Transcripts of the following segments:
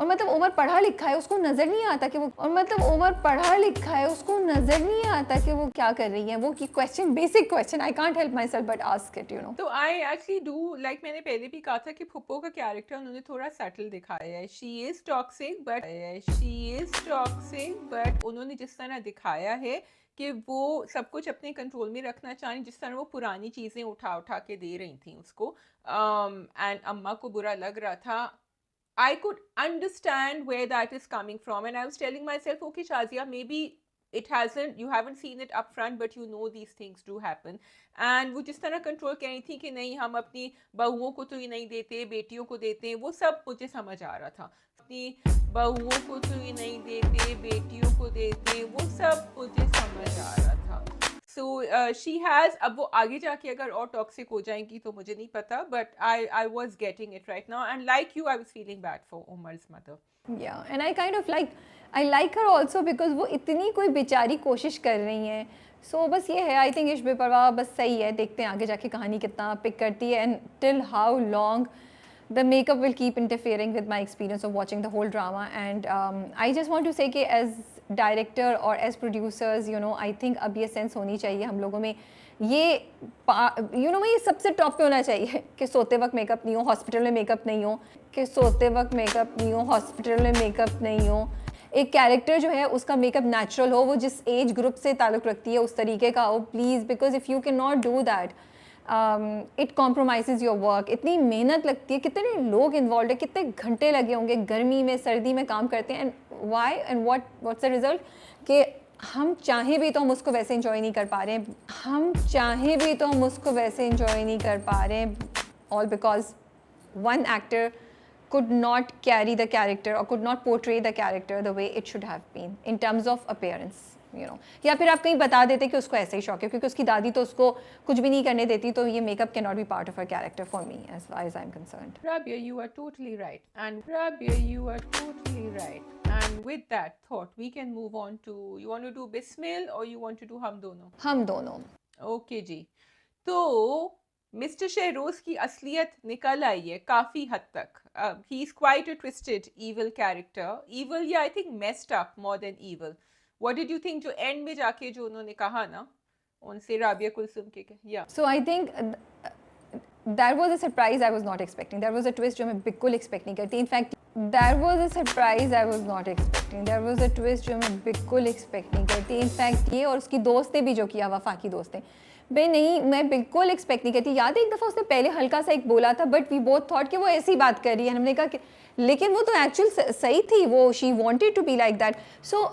और मतलब उमर पढ़ा लिखा है, उसको नजर नहीं आता कि वो, और मतलब उमर पढ़ा लिखा है, उसको नजर नहीं आता कि वो क्या कर रही है। वो की question, basic question, I can't help my self but ask it, you know. तो आई एक्चुअली डू लाइक, मैंने पहले भी कहा था कि फुप्पो का कैरेक्टर उन्होंने थोड़ा सटल दिखाया है। शी इज टॉक्सिक बट उन्होंने जिस तरह दिखाया है कि वो सब कुछ अपने कंट्रोल में रखना चाह रही, जिस तरह वो पुरानी चीज़ें उठा उठा के दे रही थी उसको, एंड अम्मा को बुरा लग रहा था। I could understand where that is coming from, and I was telling myself, okay, Shazia, maybe you haven't seen it up front, but you know these things do happen. And वो जिस तरह control कह रही थी कि नहीं हम अपनी बहुओं को तो ये नहीं देते, बेटियों को देते हैं, वो सब मुझे समझ आ रहा था। अपनी बहुओं को तो ये नहीं देते, बेटियों को देते, वो सब मुझे समझ आ रहा था। सो शी हैज़, अब वो आगे जाके अगर और टॉक्सिक हो जाएंगी तो मुझे नहीं पता, but I was getting it right now, and like you I was feeling bad for Umar's mother. Yeah and I kind of like, I like her also because वो इतनी कोई बेचारी कोशिश कर रही हैं। सो बस ये है, आई थिंक इश बेपरवाह बस सही है। देखते हैं आगे जाके कहानी कितना पिक करती है and till how long the makeup will keep interfering with my experience of watching the whole drama. And I just want to say कि as director और as producers, you know, I think अब ये sense होनी चाहिए हम लोगों में, ये ये सबसे टॉप पे होना चाहिए कि सोते वक्त मेकअप नहीं हो, हॉस्पिटल में मेकअप नहीं हो, कि सोते वक्त मेकअप नहीं हो, हॉस्पिटल में मेकअप नहीं हो। एक कैरेक्टर जो है उसका मेकअप नेचुरल हो, वो जिस एज ग्रुप से ताल्लुक़ रखती है उस तरीके का हो please, because if you can not do that it compromise your work. इतनी मेहनत लगती है, कितने लोग इन्वॉल्व है, कितने घंटे लगे होंगे, गर्मी में सर्दी में काम करते हैं, and why and what's the result कि हम चाहें भी तो हम उसको वैसे इंजॉय नहीं कर पा रहे हैं, हम चाहें भी तो हम उसको वैसे इंजॉय नहीं कर पा रहे हैं, all because one actor could not carry the character or could not portray the character the way it should have been in terms of appearance, you know. या फिर आप कहीं बता देते कि उसको ऐसे ही शौक है क्योंकि उसकी दादी तो उसको कुछ भी नहीं करने देती, तो ये makeup can not be part of her character for me as far as I'm concerned. Rabia, you are totally right. And with that thought, we can move on to, you want to do Bismil or you want to do Hum Dono? हम दोनों। Okay जी। तो mister Shahroz की असलियत निकल आई है काफ़ी हद तक। He is quite a twisted evil character, evil yeah I think messed up more than evil. What did you think जो एंड में जाके जो उन्होंने कहा ना उनसे, राबिया कुलसुम के, yeah so I think that was a surprise I was not expecting, that was a twist जो मैं बिल्कुल एक्सपेक्ट नहीं करती। In fact that was a surprise I was not expecting, that was a twist जो मैं बिल्कुल एक्सपेक्ट नहीं करती। इनफैक्ट ये और उसकी दोस्त ने भी जो किया, वफा की दोस्त ने, भाई नहीं, मैं बिल्कुल एक्सपेक्ट नहीं करती। याद है एक दफ़ा उसने पहले हल्का सा एक बोला था, बट वी बोथ थॉट कि वो ऐसी बात कर रही है, हमने कहा कि लेकिन वो तो एक्चुअल सही थी, वो she wanted to be like that. So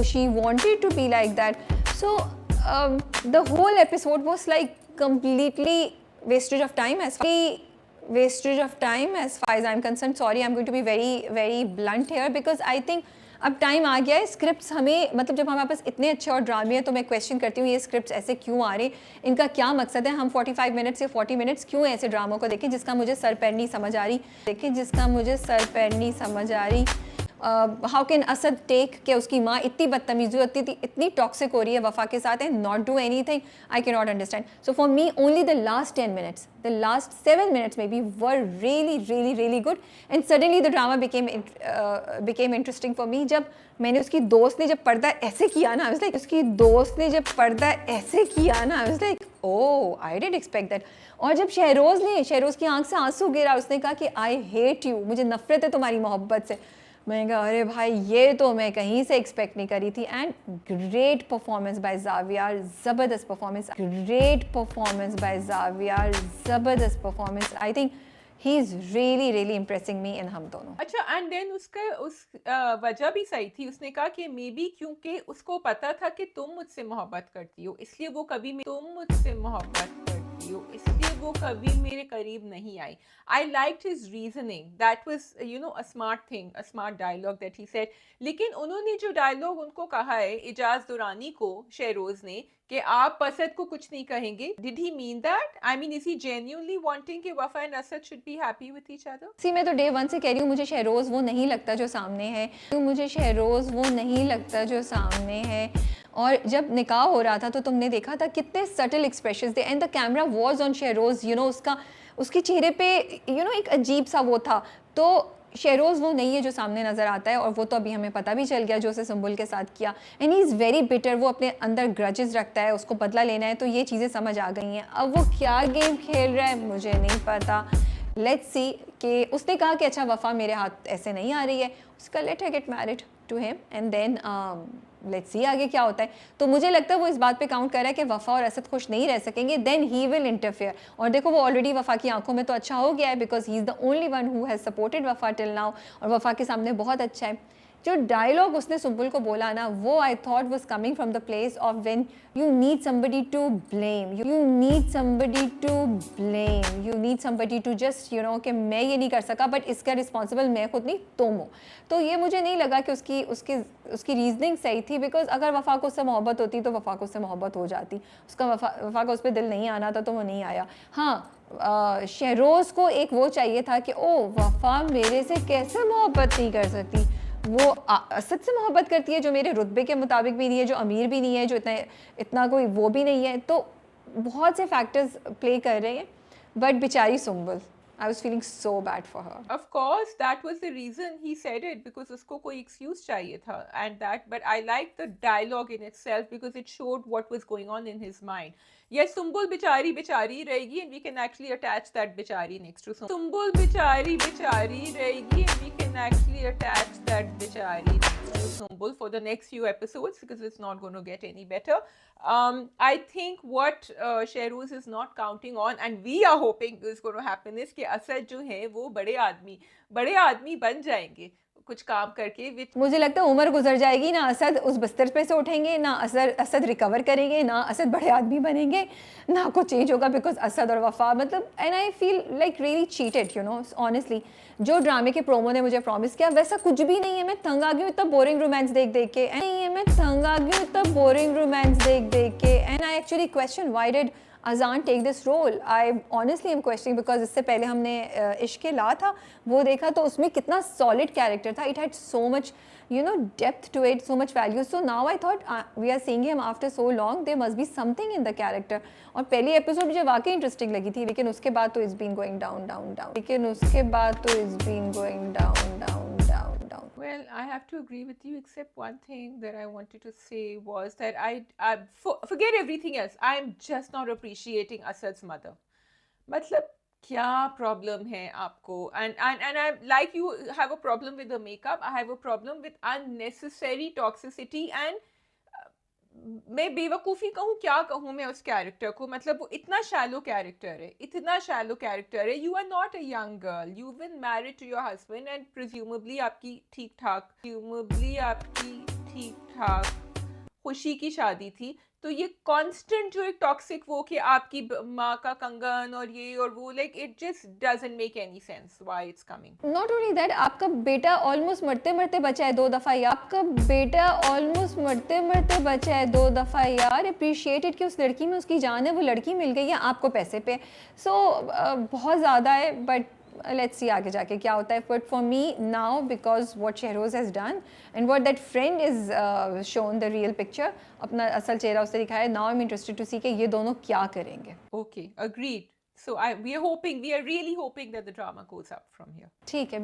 she wanted to be like that. So the whole episode was like completely wastage of time as far as I'm concerned. Sorry, I'm going to be very very blunt here because I think अब time आ गया है। Scripts हमें, मतलब जब हमारे पास इतने अच्छे और ड्रामे हैं तो मैं क्वेश्चन करती हूँ ये स्क्रिप्ट्स ऐसे क्यों आ रहे, इनका क्या मकसद है। हम 45 मिनट्स या 40 मिनट्स क्यों ऐसे ड्रामों को देखें जिसका मुझे सर पैर नहीं समझ आ रही, हाउ कैन असद टेक कि उसकी माँ इतनी बदतमीज़ी, इतनी टॉक्सिक हो रही है वफा के साथ and not do any thing. I can not understand. So for me only the last 10 minutes, the last 7 minutes में be were really good and suddenly the drama became interesting for me. जब मैंने उसकी दोस्त ने जब पर्दा ऐसे किया ना, I was like oh, I didn't expect that. और जब शहरोज़ की आंख से आंसू गिरा, उसने कहा कि आई हेट यू, मुझे नफरत है तुम्हारी मोहब्बत से। मैंने कहा अरे भाई ये तो मैं कहीं से एक्सपेक्ट नहीं करी थी। And great performance by Zaviya, ज़बरदस्त performance. I think he is really impressing me in हम दोनों। अच्छा, एंड देन उस वजह भी सही थी। उसने कहा कि मे बी क्योंकि उसको पता था कि तुम मुझसे मोहब्बत करती हो, इसलिए वो कभी मेरे करीब नहीं आई। I liked his reasoning, that was a smart thing, a smart dialogue that he said. लेकिन उन्होंने जो डायलॉग उनको कहा है इजाज दुरानी को, शहरोज ने, कि आप असद को कुछ नहीं कहेंगे, did he mean that? I mean is he genuinely wanting कि Wafa and Asad should be happy with each other? See, मैं तो डे वन से कह रही हूँ मुझे शहरोज़ वो नहीं लगता जो सामने है। और जब निकाह हो रहा था तो तुमने देखा था कितने सटल एक्सप्रेशंस थे and the camera was on Shahroz, उसके चेहरे पे एक अजीब सा वो था। तो शेरोज़ वो नहीं है जो सामने नज़र आता है, और वो तो अभी हमें पता भी चल गया जो उसने सुंबुल के साथ किया। And he is very bitter, वो अपने अंदर ग्रजेस रखता है, उसको बदला लेना है, तो ये चीज़ें समझ आ गई हैं। अब वो क्या गेम खेल रहा है मुझे नहीं पता। लेट्स सी कि उसने कहा कि अच्छा वफ़ा मेरे हाथ ऐसे नहीं आ रही है, उसका let her get married to him and then let's see आगे क्या होता है। तो मुझे लगता है वो इस बात पे काउंट कर रहा है कि वफ़ा और असद खुश नहीं रह सकेंगे, देन ही विल इंटरफेयर। और देखो वो ऑलरेडी वफ़ा की आंखों में तो अच्छा हो गया है, because he is the only one who has supported Wafa till now, और वफ़ा के सामने बहुत अच्छा है। जो डायलॉग उसने सुंबुल को बोला ना, वो I thought was coming from the place of when you need somebody to blame, you need somebody to blame, you need somebody to just you know कि मैं ये नहीं कर सका बट इसका रिस्पॉन्सिबल मैं खुद नहीं तुम हो। तो ये मुझे नहीं लगा कि उसकी रीजनिंग सही थी, बिकॉज अगर वफ़ा को उससे मोहब्बत होती तो वफ़ा को उससे मोहब्बत हो जाती, उसका वफ़ा को उस पर दिल नहीं आना था तो वो नहीं आया। हाँ, शहरोज़ को एक वो चाहिए था कि ओ वफ़ा मेरे से कैसे मोहब्बत नहीं कर सकती, वो असद से मोहब्बत करती है जो मेरे रुतबे के मुताबिक भी नहीं है, जो अमीर भी नहीं है, जो इतना कोई वो भी नहीं है। तो बहुत से फैक्टर्स प्ले कर रहे हैं, बट बेचारी Sumbul, I was feeling so bad for her. Of course, that was the reason he said it, because उसको कोई excuse चाहिए था, and that, but I like the dialogue in itself because it showed what was going on in his mind. Yes, Sumbul बिचारी बिचारी रहेगी, and we can actually attach that बिचारी next to Sumbul बिचारी बिचारी रहेगी, and we can actually attach that बिचारी next to Sumbul for the next few episodes because it's not going to get any better. I think what Shehruz is not counting on, and we are hoping is going to happen, is कि असद जो है वो बड़े आदमी बन जाएंगे कुछ काम करके, which मुझे लगता है उम्र गुजर जाएगी ना, असद उस बिस्तर पे से उठेंगे ना, असद रिकवर करेंगे ना, असद बड़े आदमी बनेंगे ना, कुछ चेंज होगा, बिकॉज असद और वफा मतलब, and I feel like really cheated you know honestly. जो ड्रामे के प्रोमो ने मुझे प्रॉमिस किया वैसा कुछ भी नहीं है। मैं तंग आ गई हूँ इतना बोरिंग रोमांस देख देख के, नहीं है मैं तंग आ गई हूँ इतना बोरिंग रोमांस देख देख के। And I actually question why did Azaan take this role, I honestly am questioning, because इससे पहले हमने इश्क ला था वो देखा, तो उसमें कितना सॉलिड कैरेक्टर था, it had so much you know depth to it, so much value. So now I thought we are seeing him after so long, there must be something in the character. और पहली episode मुझे वाकई interesting लगी थी, लेकिन उसके बाद तो it's been going down down down, लेकिन उसके बाद तो it's been going down down down down. Well, I have to agree with you, except one thing that I wanted to say was that forget everything else. I'm just not appreciating Asad's mother. मतलब क्या problem है आपको? And I like you have a problem with the makeup. I have a problem with unnecessary toxicity and मैं बेवकूफ़ी कहूँ क्या कहूँ मैं उस कैरेक्टर को, मतलब वो इतना शैलो कैरेक्टर है, इतना शैलो कैरेक्टर है। You are not a young girl, you been married to your husband and presumably आपकी ठीक ठाक खुशी की शादी थी। तो ये कांस्टेंट जो एक टॉक्सिक वो कि आपकी माँ का कंगन और ये और वो, like it just doesn't make any sense why it's coming. Not only that, आपका बेटा ऑलमोस्ट मरते मरते बचा है 2 दफ़ा यार, आपका बेटा ऑलमोस्ट मरते मरते बचा है 2 दफ़ा यार। अप्रिशिएटेड कि उस लड़की में उसकी जान है, वो लड़की मिल गई है आपको पैसे पे। सो बहुत ज़्यादा है, बट लेट्स सी आगे जाके क्या होता है। But for me now, because what Shahroz has done and what that friend is shown the real picture, अपना असल चेहरा उससे दिखाया, now I am interested to see कि ये दोनों क्या करेंगे। Okay, agreed. So we are really hoping that the drama goes up from here. ठीक है।